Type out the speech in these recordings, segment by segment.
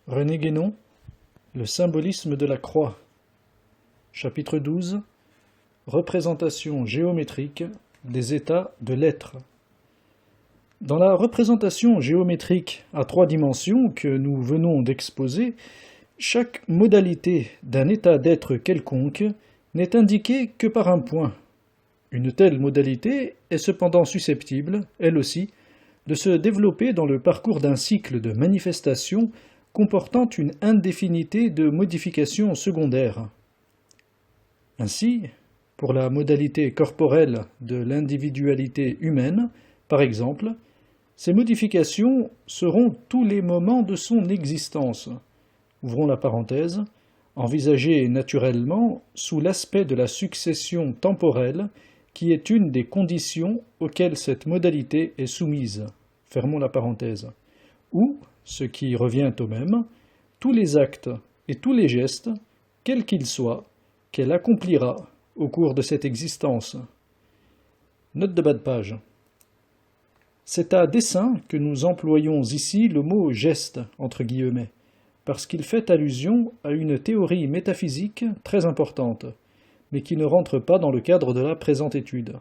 René Guénon, Le symbolisme de la croix. Chapitre 12. Représentation géométrique des états de l'être. Dans la représentation géométrique à trois dimensions que nous venons d'exposer, chaque modalité d'un état d'être quelconque n'est indiquée que par un point. Une telle modalité est cependant susceptible, elle aussi, de se développer dans le parcours d'un cycle de manifestations comportant une indéfinité de modifications secondaires. Ainsi, pour la modalité corporelle de l'individualité humaine, par exemple, ces modifications seront tous les moments de son existence. Ouvrons la parenthèse, envisagées naturellement sous l'aspect de la succession temporelle qui est une des conditions auxquelles cette modalité est soumise. Fermons la parenthèse. Ou, ce qui revient au même, tous les actes et tous les gestes, quels qu'ils soient, qu'elle accomplira au cours de cette existence. Note de bas de page. C'est à dessein que nous employons ici le mot « geste » entre guillemets, parce qu'il fait allusion à une théorie métaphysique très importante, mais qui ne rentre pas dans le cadre de la présente étude.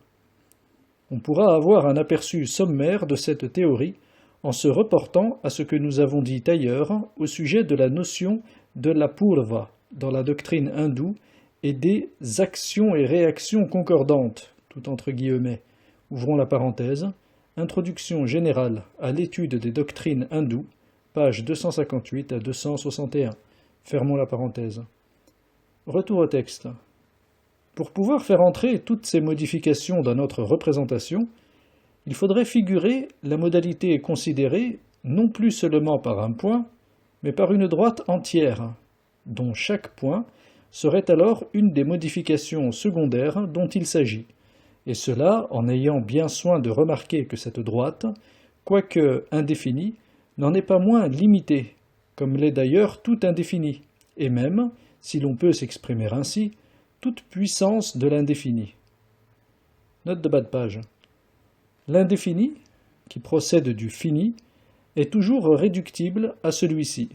On pourra avoir un aperçu sommaire de cette théorie en se reportant à ce que nous avons dit ailleurs au sujet de la notion de la purva dans la doctrine hindoue et des actions et réactions concordantes, tout entre guillemets. Ouvrons la parenthèse. Introduction générale à l'étude des doctrines hindoues, pages 258 à 261. Fermons la parenthèse. Retour au texte. Pour pouvoir faire entrer toutes ces modifications dans notre représentation, il faudrait figurer la modalité considérée non plus seulement par un point, mais par une droite entière, dont chaque point serait alors une des modifications secondaires dont il s'agit, et cela en ayant bien soin de remarquer que cette droite, quoique indéfinie, n'en est pas moins limitée, comme l'est d'ailleurs tout indéfini, et même, si l'on peut s'exprimer ainsi, toute puissance de l'indéfini. Note de bas de page. L'indéfini, qui procède du fini, est toujours réductible à celui-ci,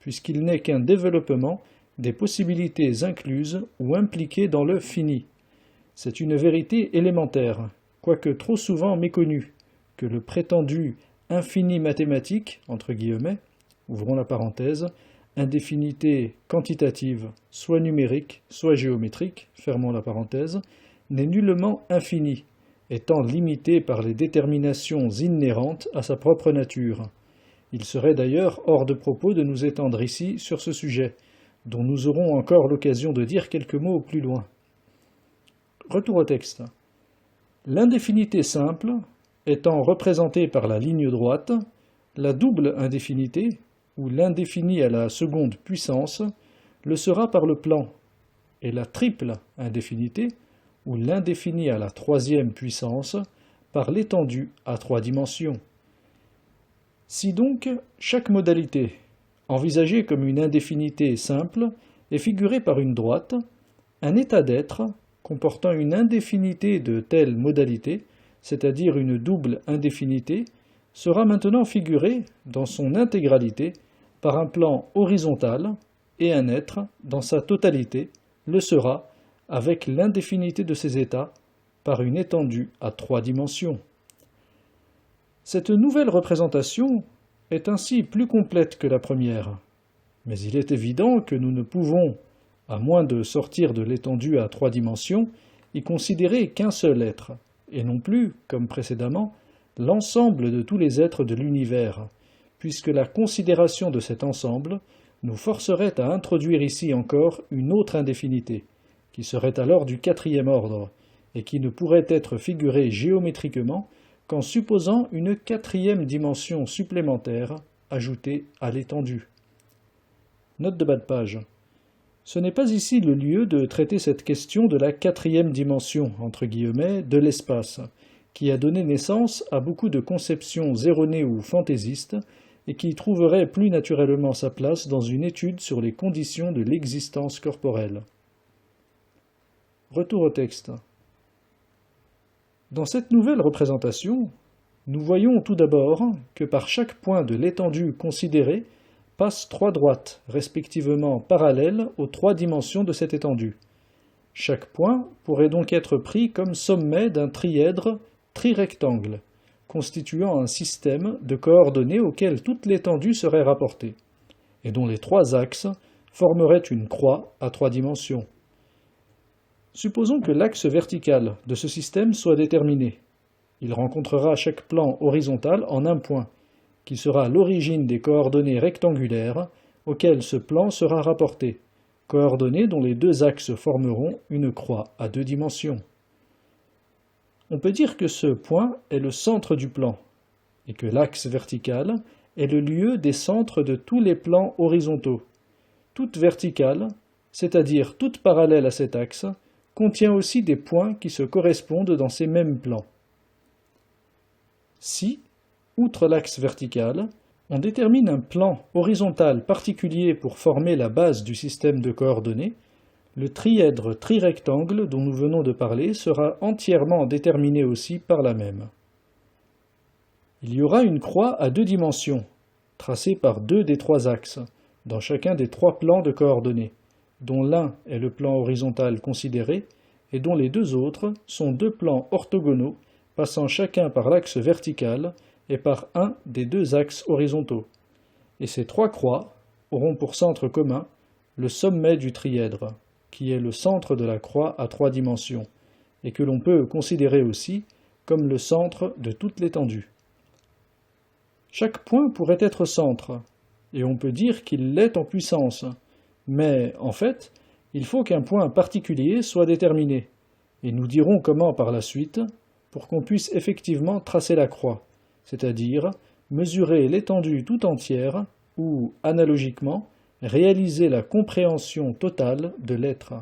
puisqu'il n'est qu'un développement des possibilités incluses ou impliquées dans le fini. C'est une vérité élémentaire, quoique trop souvent méconnue, que le prétendu infini mathématique, entre guillemets, ouvrons la parenthèse, indéfinité quantitative, soit numérique, soit géométrique, fermons la parenthèse, n'est nullement infini, étant limité par les déterminations inhérentes à sa propre nature. Il serait d'ailleurs hors de propos de nous étendre ici sur ce sujet, dont nous aurons encore l'occasion de dire quelques mots plus loin. Retour au texte. L'indéfinité simple, étant représentée par la ligne droite, la double indéfinité, ou l'indéfini à la seconde puissance, le sera par le plan, et la triple indéfinité, ou l'indéfini à la troisième puissance, par l'étendue à trois dimensions. Si donc chaque modalité, envisagée comme une indéfinité simple, est figurée par une droite, un état d'être, comportant une indéfinité de telle modalité, c'est-à-dire une double indéfinité, sera maintenant figuré, dans son intégralité, par un plan horizontal, et un être, dans sa totalité, le sera, avec l'indéfinité de ses états, par une étendue à trois dimensions. Cette nouvelle représentation est ainsi plus complète que la première, mais il est évident que nous ne pouvons, à moins de sortir de l'étendue à trois dimensions, y considérer qu'un seul être, et non plus, comme précédemment, l'ensemble de tous les êtres de l'univers, puisque la considération de cet ensemble nous forcerait à introduire ici encore une autre indéfinité, qui serait alors du quatrième ordre, et qui ne pourrait être figurée géométriquement qu'en supposant une quatrième dimension supplémentaire ajoutée à l'étendue. Note de bas de page. Ce n'est pas ici le lieu de traiter cette question de la quatrième dimension, entre guillemets, de l'espace, qui a donné naissance à beaucoup de conceptions erronées ou fantaisistes, et qui trouverait plus naturellement sa place dans une étude sur les conditions de l'existence corporelle. Retour au texte. Dans cette nouvelle représentation, nous voyons tout d'abord que par chaque point de l'étendue considérée passent trois droites, respectivement parallèles aux trois dimensions de cette étendue. Chaque point pourrait donc être pris comme sommet d'un trièdre trirectangle, constituant un système de coordonnées auquel toute l'étendue serait rapportée, et dont les trois axes formeraient une croix à trois dimensions. Supposons que l'axe vertical de ce système soit déterminé. Il rencontrera chaque plan horizontal en un point, qui sera l'origine des coordonnées rectangulaires auxquelles ce plan sera rapporté, coordonnées dont les deux axes formeront une croix à deux dimensions. On peut dire que ce point est le centre du plan, et que l'axe vertical est le lieu des centres de tous les plans horizontaux. Toute verticale, c'est-à-dire toute parallèle à cet axe, contient aussi des points qui se correspondent dans ces mêmes plans. Si, outre l'axe vertical, on détermine un plan horizontal particulier pour former la base du système de coordonnées, le trièdre trirectangle dont nous venons de parler sera entièrement déterminé aussi par la même. Il y aura une croix à deux dimensions, tracée par deux des trois axes, dans chacun des trois plans de coordonnées, dont l'un est le plan horizontal considéré et dont les deux autres sont deux plans orthogonaux passant chacun par l'axe vertical et par un des deux axes horizontaux. Et ces trois croix auront pour centre commun le sommet du trièdre, qui est le centre de la croix à trois dimensions, et que l'on peut considérer aussi comme le centre de toute l'étendue. Chaque point pourrait être centre, et on peut dire qu'il l'est en puissance, mais en fait, il faut qu'un point particulier soit déterminé, et nous dirons comment par la suite, pour qu'on puisse effectivement tracer la croix, c'est-à-dire mesurer l'étendue tout entière ou, analogiquement, réaliser la compréhension totale de l'être.